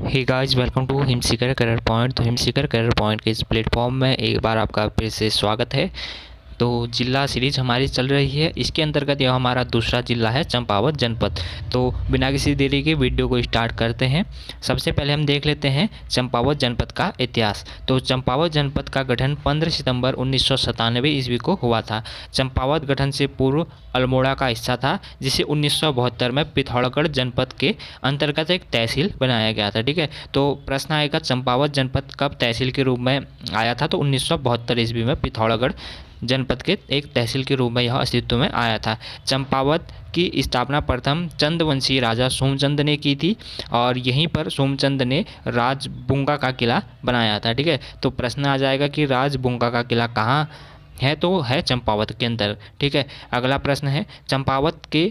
Hey guys, welcome to हिमसीकर career point. तो हिमसीकर करियर पॉइंट के इस प्लेटफॉर्म में एक बार आपका फिर से स्वागत है। तो जिला सीरीज हमारी चल रही है, इसके अंतर्गत यह हमारा दूसरा जिला है चंपावत जनपद। तो बिना किसी देरी के वीडियो को स्टार्ट करते हैं। सबसे पहले हम देख लेते हैं चंपावत जनपद का इतिहास। तो चंपावत जनपद का गठन 15 सितंबर 1997 ईस्वी को हुआ था। चंपावत गठन से पूर्व अल्मोड़ा का हिस्सा था, जिसे 1972 में पिथौरागढ़ जनपद के अंतर्गत एक तहसील बनाया गया था। ठीक है, तो प्रश्न आएगा चंपावत जनपद कब तहसील के रूप में आया था। तो 1972 ईस्वी में पिथौरागढ़ जनपद के एक तहसील के रूप में यह अस्तित्व में आया था। चंपावत की स्थापना प्रथम चंदवंशी राजा सोमचंद ने की थी और यहीं पर सोमचंद ने राजबुंगा का किला बनाया था। ठीक है, तो प्रश्न आ जाएगा कि राजबुंगा का किला कहाँ है। तो है चंपावत के अंदर। ठीक है, अगला प्रश्न है चंपावत के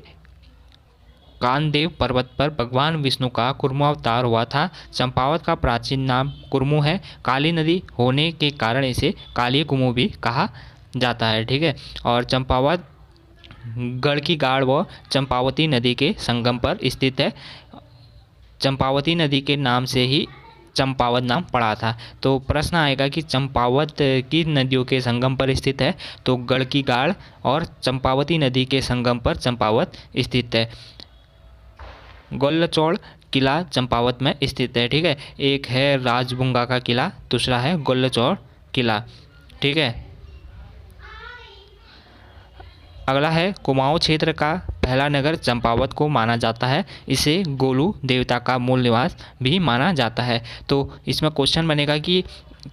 कानदेव पर्वत पर भगवान विष्णु का कुर्मु अवतार हुआ था। चंपावत का प्राचीन नाम कुर्मु है। काली नदी होने के कारण इसे काली कुमु भी कहा जाता है। ठीक है, और चंपावत गढ़ की गाड़ व चंपावती नदी के संगम पर स्थित है। चंपावती नदी के नाम से ही चंपावत नाम पड़ा था। तो प्रश्न आएगा कि चंपावत की नदियों के संगम पर स्थित है। तो गढ़ की गाड़ और चंपावती नदी के संगम पर चंपावत स्थित है। गोल्लचौड़ किला चंपावत में स्थित है। ठीक है, एक है राजबुंगा का किला, दूसरा है गोल्लचौड़ किला। ठीक है, अगला है कुमाऊं क्षेत्र का पहला नगर चंपावत को माना जाता है। इसे गोलू देवता का मूल निवास भी माना जाता है। तो इसमें क्वेश्चन बनेगा कि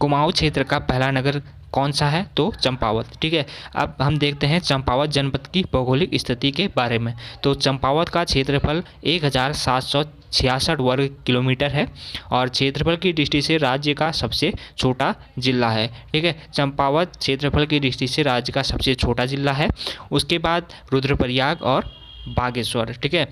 कुमाऊं क्षेत्र का पहला नगर कौन सा है। तो चंपावत। ठीक है, अब हम देखते हैं चंपावत जनपद की भौगोलिक स्थिति के बारे में। तो चंपावत का क्षेत्रफल 1766 वर्ग किलोमीटर है और क्षेत्रफल की दृष्टि से राज्य का सबसे छोटा जिला है। ठीक है, चंपावत क्षेत्रफल की दृष्टि से राज्य का सबसे छोटा जिला है। उसके बाद रुद्रप्रयाग और बागेश्वर। ठीक है,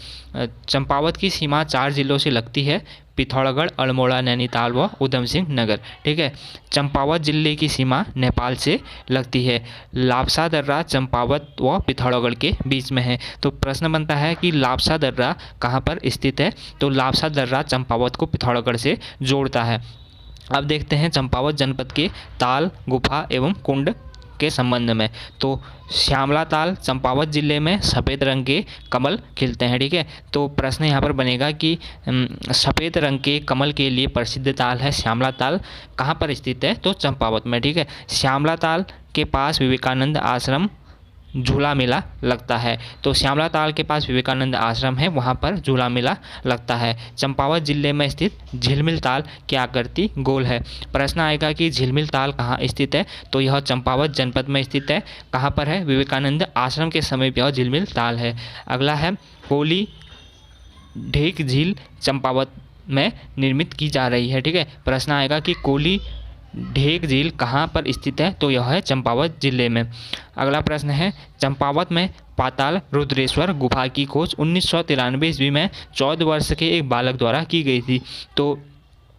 चंपावत की सीमा 4 जिलों से लगती है, पिथौरागढ़, अल्मोड़ा, नैनीताल व उधम सिंह नगर। ठीक है, चंपावत जिले की सीमा नेपाल से लगती है। लापसा दर्रा चंपावत व पिथौरागढ़ के बीच में है। तो प्रश्न बनता है कि लापसा दर्रा कहाँ पर स्थित है। तो लापसा दर्रा चंपावत को पिथौरागढ़ से जोड़ता है। अब देखते हैं चंपावत जनपद के ताल, गुफा एवं कुंड के संबंध में। तो श्यामला ताल चंपावत जिले में सफ़ेद रंग के कमल खिलते हैं। ठीक है, तो प्रश्न यहाँ पर बनेगा कि सफ़ेद रंग के कमल के लिए प्रसिद्ध ताल है श्यामला ताल, कहाँ पर स्थित है। तो चंपावत में। ठीक है, श्यामला ताल के पास विवेकानंद आश्रम झूला मेला लगता है। तो श्यामला ताल के पास विवेकानंद आश्रम है, वहाँ पर झूला मेला लगता है। चंपावत जिले में स्थित झिलमिल ताल की आकृति गोल है। प्रश्न आएगा कि झिलमिल ताल कहाँ स्थित है। तो यह चंपावत जनपद में स्थित है। कहाँ पर है। विवेकानंद आश्रम के समीप यह झिलमिल ताल है। अगला है कोली ढेक झील चंपावत में निर्मित की जा रही है। ठीक है, प्रश्न आएगा कि कोली ढेक झील कहाँ पर स्थित है। तो यह है चंपावत जिले में। अगला प्रश्न है चंपावत में पाताल रुद्रेश्वर गुफा की खोज 1993 ईस्वी में 14 वर्ष के एक बालक द्वारा की गई थी। तो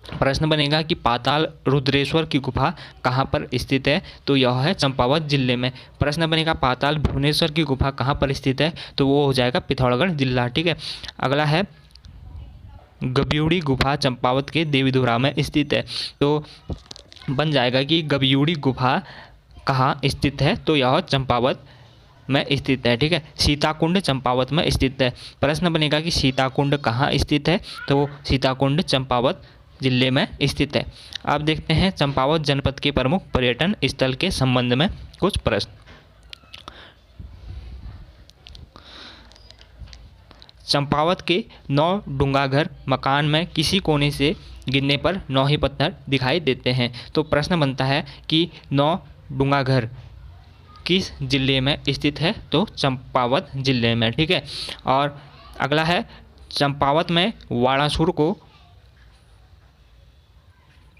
प्रश्न बनेगा कि पाताल रुद्रेश्वर की गुफा कहाँ पर स्थित है। तो यह है चंपावत जिले में। प्रश्न बनेगा पाताल भुवनेश्वर की गुफा कहाँ पर स्थित है। तो वो हो जाएगा पिथौरागढ़ जिला। ठीक है, अगला है गब्यूड़ी गुफा चंपावत के देवीधुरा में स्थित है। तो बन जाएगा कि गब्यूड़ी गुफा कहाँ स्थित है। तो यह चंपावत में स्थित है। ठीक है, सीताकुंड चंपावत में स्थित है। प्रश्न बनेगा कि सीताकुंड कहाँ स्थित है। तो सीताकुंड चंपावत जिले में स्थित है। अब देखते हैं चंपावत जनपद के प्रमुख पर्यटन स्थल के संबंध में कुछ प्रश्न। चंपावत के 9 डूंगाघर मकान में किसी कोने से गिरने पर 9 ही पत्थर दिखाई देते हैं। तो प्रश्न बनता है कि 9 डूंगाघर किस जिले में स्थित है। तो चंपावत जिले में। ठीक है, और अगला है चंपावत में वाणासुर को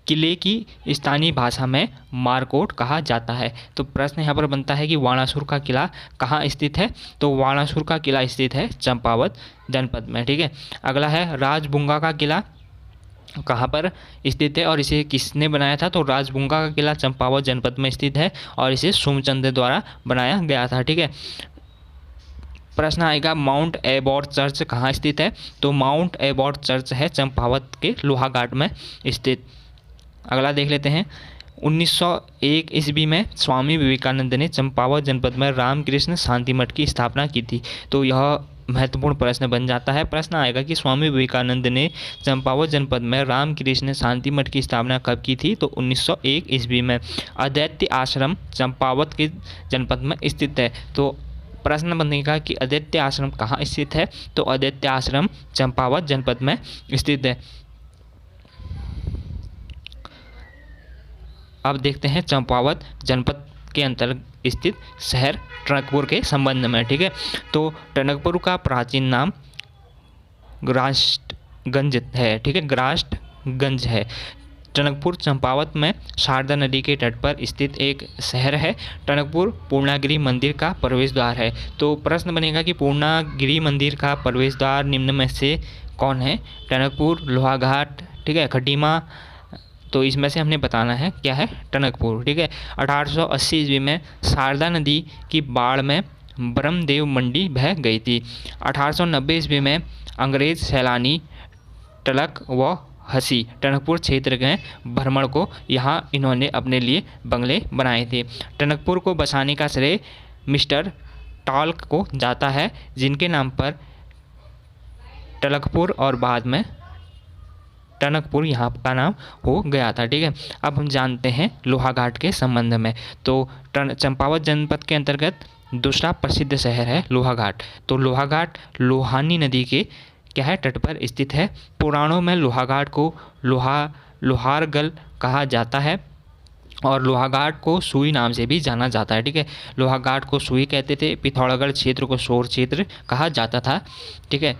किले की स्थानीय भाषा में मारकोट कहा जाता है। तो प्रश्न यहाँ पर बनता है कि वाणासुर का किला कहाँ स्थित है। तो वाणासुर का किला स्थित है चंपावत जनपद में। ठीक है, अगला है राजबुंगा का किला कहाँ पर स्थित है और इसे किसने बनाया था। तो राजबुंगा का किला चंपावत जनपद में स्थित है और इसे सोमचंद द्वारा बनाया गया था। ठीक है, प्रश्न आएगा माउंट एबॉट चर्च कहाँ स्थित है, तो माउंट एबॉट चर्च है चंपावत के लोहाघाट में स्थित। अगला देख लेते हैं। 1901 ईस्वी में स्वामी विवेकानंद ने चंपावत जनपद में रामकृष्ण शांति मठ की स्थापना की थी। तो यह महत्वपूर्ण प्रश्न बन जाता है। प्रश्न आएगा कि स्वामी विवेकानंद ने चंपावत जनपद में रामकृष्ण शांति मठ की स्थापना कब की थी, तो 1901 ईस्वी में। अद्वैत आश्रम चंपावत के जनपद में स्थित है। तो प्रश्न बनेगा कि अद्वैत आश्रम कहाँ स्थित है, तो अद्वैत आश्रम चंपावत जनपद में स्थित है। अब देखते हैं चंपावत जनपद के अंतर्गत स्थित शहर टनकपुर के संबंध में। ठीक है, तो टनकपुर का प्राचीन नाम ग्रास्टगंज है। ठीक है, ग्रास्टगंज है। टनकपुर चंपावत में शारदा नदी के तट पर स्थित एक शहर है। टनकपुर पूर्णागिरि मंदिर का प्रवेश द्वार है। तो प्रश्न बनेगा कि पूर्णागिरि मंदिर का प्रवेश द्वार निम्न में से कौन है, टनकपुर, लोहाघाट, ठीक है, खटीमा। तो इसमें से हमने बताना है क्या है, टनकपुर। ठीक है, 1880 ईस्वी में शारदा नदी की बाढ़ में ब्रह्मदेव मंडी बह गई थी। 1890 ईस्वी में अंग्रेज सैलानी टलक व हसी टनकपुर क्षेत्र के भ्रमण को यहाँ इन्होंने अपने लिए बंगले बनाए थे। टनकपुर को बसाने का श्रेय मिस्टर टाल्क को जाता है, जिनके नाम पर टलकपुर और बाद में टनकपुर यहाँ का नाम हो गया था। ठीक है, अब हम जानते हैं लोहाघाट के संबंध में। तो चंपावत जनपद के अंतर्गत दूसरा प्रसिद्ध शहर है लोहाघाट। तो लोहाघाट लोहानी नदी के क्या है, तट पर स्थित है। पुराणों में लोहाघाट को लोहारगल कहा जाता है और लोहाघाट को सुई नाम से भी जाना जाता है। ठीक है, लोहाघाट को सुई कहते थे। पिथौरागढ़ क्षेत्र को शोर क्षेत्र कहा जाता था। ठीक है,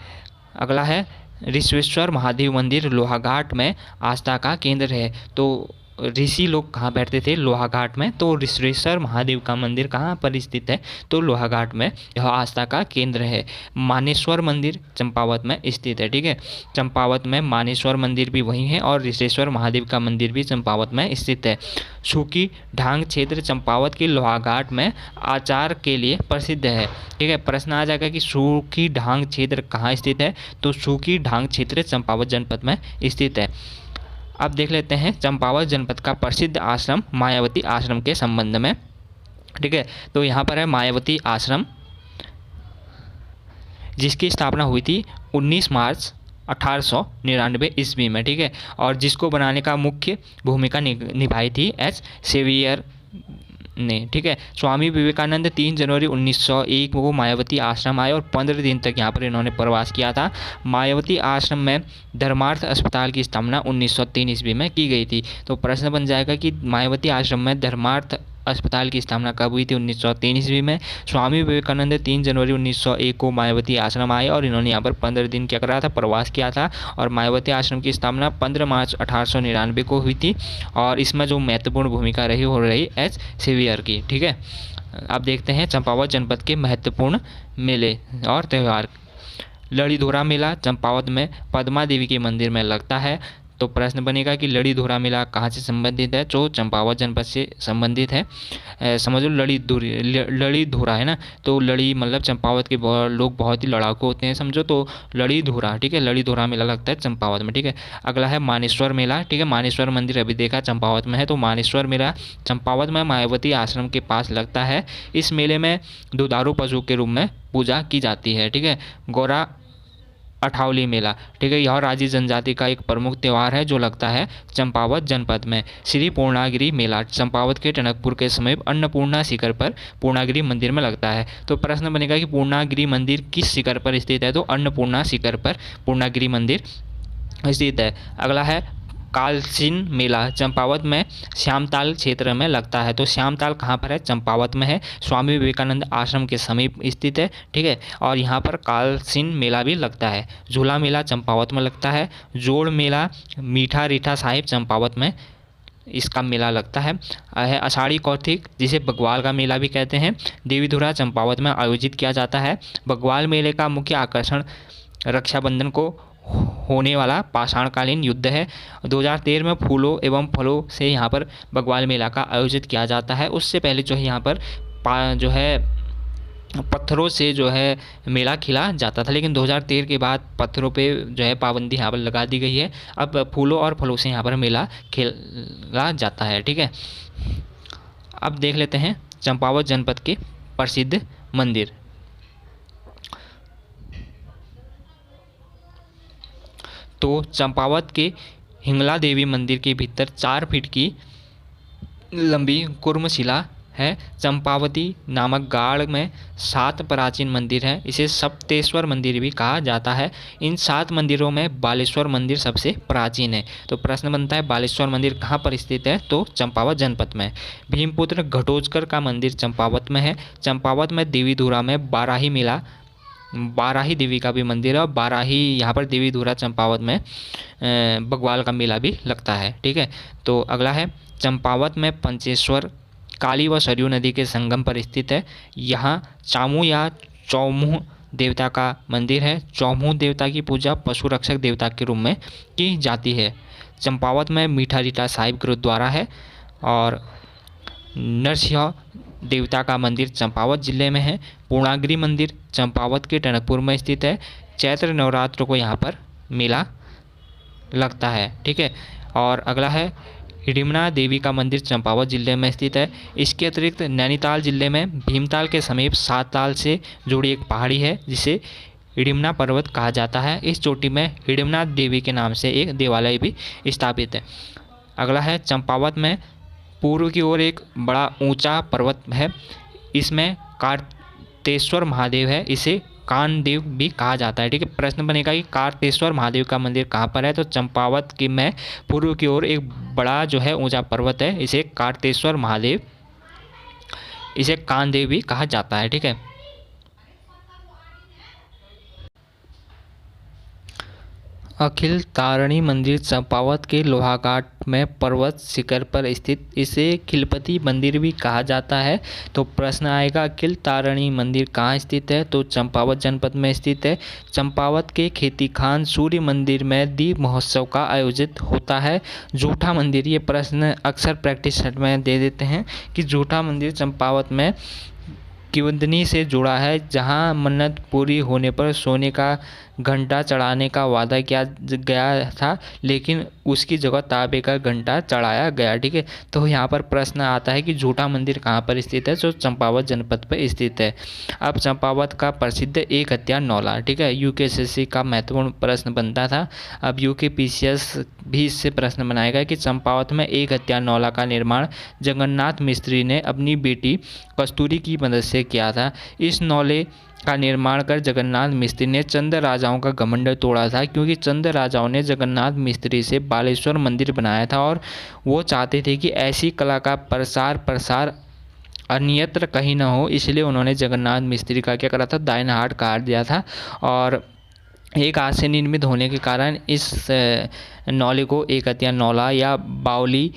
अगला है ऋषिवेश्वर महादेव मंदिर लोहाघाट में आस्था का केंद्र है। तो ऋषि लोग कहाँ बैठते थे, लोहाघाट में। तो ऋषिवेश्वर महादेव का मंदिर कहाँ पर स्थित है, तो लोहाघाट में यह आस्था का केंद्र है। मानेश्वर मंदिर चंपावत में स्थित है। ठीक है, चंपावत में मानेश्वर मंदिर भी वहीं है और ऋषिवेश्वर महादेव का मंदिर भी चंपावत में स्थित है। सूखी ढांग क्षेत्र चंपावत के लोहाघाट में आचार के लिए प्रसिद्ध है। ठीक है, प्रश्न आ जाएगा कि सूखी ढांग क्षेत्र कहाँ स्थित है, तो सूखी ढांग क्षेत्र चंपावत जनपद में स्थित है। अब देख लेते हैं चंपावत जनपद का प्रसिद्ध आश्रम मायावती आश्रम के संबंध में। ठीक है, तो यहाँ पर है मायावती आश्रम, जिसकी स्थापना हुई थी 19 मार्च 1899 ईस्वी में। ठीक है, और जिसको बनाने का मुख्य भूमिका निभाई थी एच सेवियर ने। ठीक है, स्वामी विवेकानंद 3 जनवरी 1901 को मायावती आश्रम आए और 15 दिन तक यहाँ पर इन्होंने प्रवास किया था। मायावती आश्रम में धर्मार्थ अस्पताल की स्थापना 1903 ईस्वी में की गई थी। तो प्रश्न बन जाएगा कि मायावती आश्रम में धर्मार्थ अस्पताल की स्थापना कब हुई थी, 1903 ईस्वी में। स्वामी विवेकानंद 3 जनवरी 1901 को मायावती आश्रम आए और इन्होंने यहाँ पर 15 दिन क्या करा था, प्रवास किया था। और मायावती आश्रम की स्थापना 15 मार्च 1899 को हुई थी और इसमें जो महत्वपूर्ण भूमिका रही हो रही एच सेवियर की। ठीक है, अब देखते हैं चंपावत जनपद के महत्वपूर्ण मेले और त्यौहार। लड़ीधोरा मेला चंपावत में पद्मा देवी के मंदिर में लगता है। तो प्रश्न बनेगा कि लड़ीधोरा मेला कहाँ से संबंधित है, तो चंपावत जनपद से संबंधित है। समझ लो लड़ीधोरा है ना, तो लड़ी मतलब चंपावत के लोग बहुत ही लड़ाकू होते हैं, समझो। तो लड़ीधोरा, ठीक है, लड़ीधोरा मेला लगता है चंपावत में। ठीक है, अगला है मानेश्वर मेला। ठीक है, मानेश्वर मंदिर अभी देखा चंपावत में है, तो मानेश्वर मेला चंपावत में मायावती आश्रम के पास लगता है। इस मेले में दुधारू पशु के रूप में पूजा की जाती है। ठीक है, गौरा अठावली मेला, ठीक है, यह राजी जनजाति का एक प्रमुख त्यौहार है जो लगता है चंपावत जनपद में। श्री पूर्णागिरि मेला चंपावत के टनकपुर के समीप अन्नपूर्णा शिखर पर पूर्णागिरि मंदिर में लगता है। तो प्रश्न बनेगा कि पूर्णागिरि मंदिर किस शिखर पर स्थित है, तो अन्नपूर्णा शिखर पर पूर्णागिरि मंदिर स्थित है। अगला है कालसीन मेला चंपावत में श्यामताल क्षेत्र में लगता है। तो श्यामताल कहाँ पर है, चंपावत में है, स्वामी विवेकानंद आश्रम के समीप स्थित है। ठीक है, और यहाँ पर कालसीन मेला भी लगता है। झूला मेला चंपावत में लगता है। जोड़ मेला मीठा रीठा साहिब चंपावत में इसका मेला लगता है। आषाढ़ी कौतिक जिसे बग्वाल का मेला भी कहते हैं, देवीधुरा चंपावत में आयोजित किया जाता है। बग्वाल मेले का मुख्य आकर्षण रक्षाबंधन को होने वाला पाषाणकालीन युद्ध है। 2013 में फूलों एवं फलों से यहाँ पर बग्वाल मेला का आयोजित किया जाता है। उससे पहले जो है यहाँ पर जो है पत्थरों से जो है मेला खिला जाता था, लेकिन 2013 के बाद पत्थरों पे जो है पाबंदी यहाँ पर लगा दी गई है। अब फूलों और फलों से यहाँ पर मेला खेला जाता है। ठीक है, अब देख लेते हैं चंपावत जनपद के प्रसिद्ध मंदिर। तो चंपावत के हिंगला देवी मंदिर के भीतर 4 फीट की लंबी कुर्मशिला है। चंपावती नामक गाड़ में 7 प्राचीन मंदिर हैं। इसे सप्तेश्वर मंदिर भी कहा जाता है। इन 7 मंदिरों में बालेश्वर मंदिर सबसे प्राचीन है। तो प्रश्न बनता है बालेश्वर मंदिर कहाँ पर स्थित है, तो चंपावत जनपद में। भीमपुत्र घटोत्कच का मंदिर चंपावत में है। चंपावत में देवीधुरा में बाराही देवी का भी मंदिर है, और बाराही यहाँ पर देवीधुरा चंपावत में बग्वाल का मेला भी लगता है। ठीक है, तो अगला है चंपावत में पंचेश्वर काली व सरयू नदी के संगम पर स्थित है। यहाँ चामू या चौमुह देवता का मंदिर है। चौमुह देवता की पूजा पशु रक्षक देवता के रूप में की जाती है। चंपावत में मीठा रीठा साहिब गुरुद्वारा है, और नरसिंह देवता का मंदिर चंपावत जिले में है। पूर्णागिरि मंदिर चंपावत के टनकपुर में स्थित है। चैत्र नवरात्र को यहाँ पर मेला लगता है। ठीक है, और अगला है हिडिंबा देवी का मंदिर चंपावत जिले में स्थित है। इसके अतिरिक्त नैनीताल जिले में भीमताल के समीप 7 ताल से जुड़ी एक पहाड़ी है जिसे हिडिंबा पर्वत कहा जाता है। इस चोटी में हिडिंबा देवी के नाम से एक देवालय भी स्थापित है। अगला है चंपावत में पूर्व की ओर एक बड़ा ऊंचा पर्वत है। इसमें कार्तेश्वर महादेव है। इसे कानदेव भी कहा जाता है। ठीक है, प्रश्न बनेगा कि कार्तेश्वर महादेव का मंदिर कहाँ पर है, तो चंपावत के में पूर्व की ओर एक बड़ा जो है ऊंचा पर्वत है, इसे कार्तेश्वर महादेव, इसे कानदेव भी कहा जाता है। ठीक है, अखिल तारिणी मंदिर चंपावत के लोहाघाट में पर्वत शिखर पर स्थित, इसे खिलपति मंदिर भी कहा जाता है। तो प्रश्न आएगा अखिल तारिणी मंदिर कहाँ स्थित है, तो चंपावत जनपद में स्थित है। चंपावत के खेती खान सूर्य मंदिर में दीप महोत्सव का आयोजित होता है। जूठा मंदिर, ये प्रश्न अक्सर प्रैक्टिस सेट में दे देते हैं कि जूठा मंदिर चंपावत में किवंदनी से जुड़ा है, जहां मन्नत पूरी होने पर सोने का घंटा चढ़ाने का वादा किया गया था, लेकिन उसकी जगह तांबे का घंटा चढ़ाया गया। ठीक है, तो यहाँ पर प्रश्न आता है कि झूठा मंदिर कहाँ पर स्थित है, जो चंपावत जनपद पर स्थित है। अब चंपावत का प्रसिद्ध एक हत्यार नौला। ठीक है, यूकेएसएससी का महत्वपूर्ण प्रश्न बनता था। अब यूकेपीसीएस भी इससे प्रश्न बनाएगा कि चंपावत में एक हत्यार नौला का निर्माण जगन्नाथ मिस्त्री ने अपनी बेटी कस्तूरी की मदद से किया था। इस नौले का निर्माण कर जगन्नाथ मिस्त्री ने चंद राजाओं का घमंड तोड़ा था, क्योंकि चंद राजाओं ने जगन्नाथ मिस्त्री से बालेश्वर मंदिर बनाया था और वो चाहते थे कि ऐसी कला का प्रसार अन्यत्र कहीं न हो, इसलिए उन्होंने जगन्नाथ मिस्त्री का क्या करा था, दाहिना हाथ काट दिया था। और एक हाथ से निर्मित होने के कारण इस नौले को एक हत्यार नौला या बावली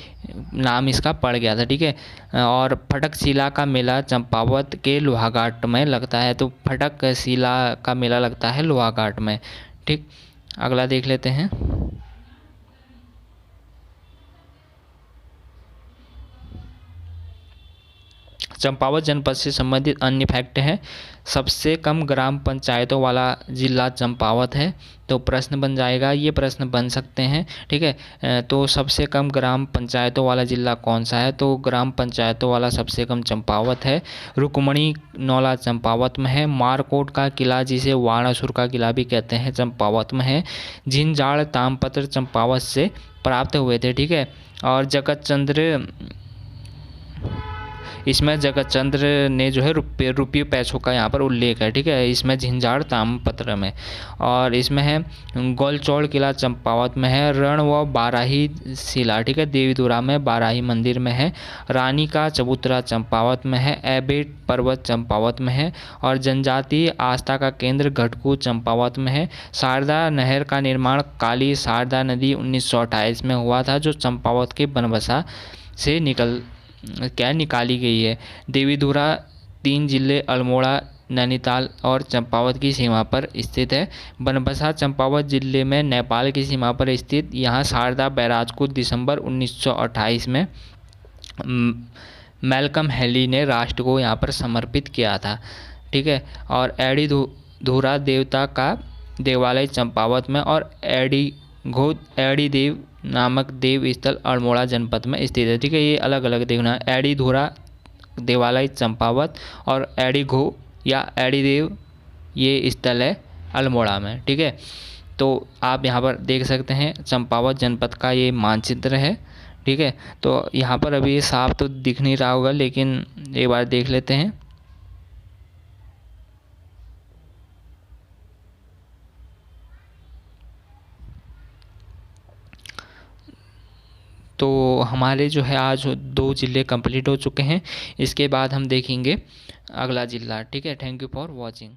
नाम इसका पड़ गया था। ठीक है, और फटक शिला का मेला चंपावत के लोहाघाट में लगता है। तो फटक शिला का मेला लगता है लोहाघाट में। ठीक, अगला देख लेते हैं। चंपावत जनपद से संबंधित अन्य फैक्ट हैं। सबसे कम ग्राम पंचायतों वाला जिला चंपावत है। तो प्रश्न बन जाएगा, ये प्रश्न बन सकते हैं। ठीक है, तो सबसे कम ग्राम पंचायतों वाला जिला कौन सा है, तो ग्राम पंचायतों वाला सबसे कम चंपावत है। रुक्मणी नौला चंपावत में है। मारकोट का किला, जिसे वाणासुर का किला भी कहते हैं, चंपावत में है। झिंझाड़ तामपत्र चंपावत से प्राप्त हुए थे। ठीक है, और जगतचंद्र, इसमें जगतचंद्र ने जो है रुपये पैसों का यहाँ पर उल्लेख है। ठीक है, इसमें झिंझाड़ ताम्रपत्र में। और इसमें है गोलचौड़ किला चंपावत में है। रण व बाराही शिला, ठीक है, देवीधुरा में बाराही मंदिर में है। रानी का चबूतरा चंपावत में है। एबेट पर्वत चंपावत में है। और जनजातीय आस्था का केंद्र घटकू चंपावत में है। शारदा नहर का निर्माण काली शारदा नदी 1928 में हुआ था, जो चंपावत के बनबसा से निकाली गई है। देवीधुरा 3 जिले अल्मोड़ा, नैनीताल और चंपावत की सीमा पर स्थित है। बनबसा चंपावत जिले में नेपाल की सीमा पर स्थित। यहाँ शारदा बैराज को दिसंबर 1928 में मैल्कम हेली ने राष्ट्र को यहाँ पर समर्पित किया था। ठीक है। और धूरा देवता का देवालय चंपावत में, और एड़ी देव नामक देव स्थल अल्मोड़ा जनपद में स्थित है। ठीक है, ये अलग अलग देखना, एड़ी धूरा देवालय चंपावत और एड़ी घो या एड़ी देव ये स्थल है अल्मोड़ा में। ठीक है, तो आप यहाँ पर देख सकते हैं चंपावत जनपद का ये मानचित्र है। ठीक है, तो यहाँ पर अभी ये साफ तो दिख नहीं रहा होगा, लेकिन एक बार देख लेते हैं। तो हमारे जो है आज 2 ज़िले कंप्लीट हो चुके हैं। इसके बाद हम देखेंगे अगला ज़िला। ठीक है, थैंक यू फॉर वॉचिंग।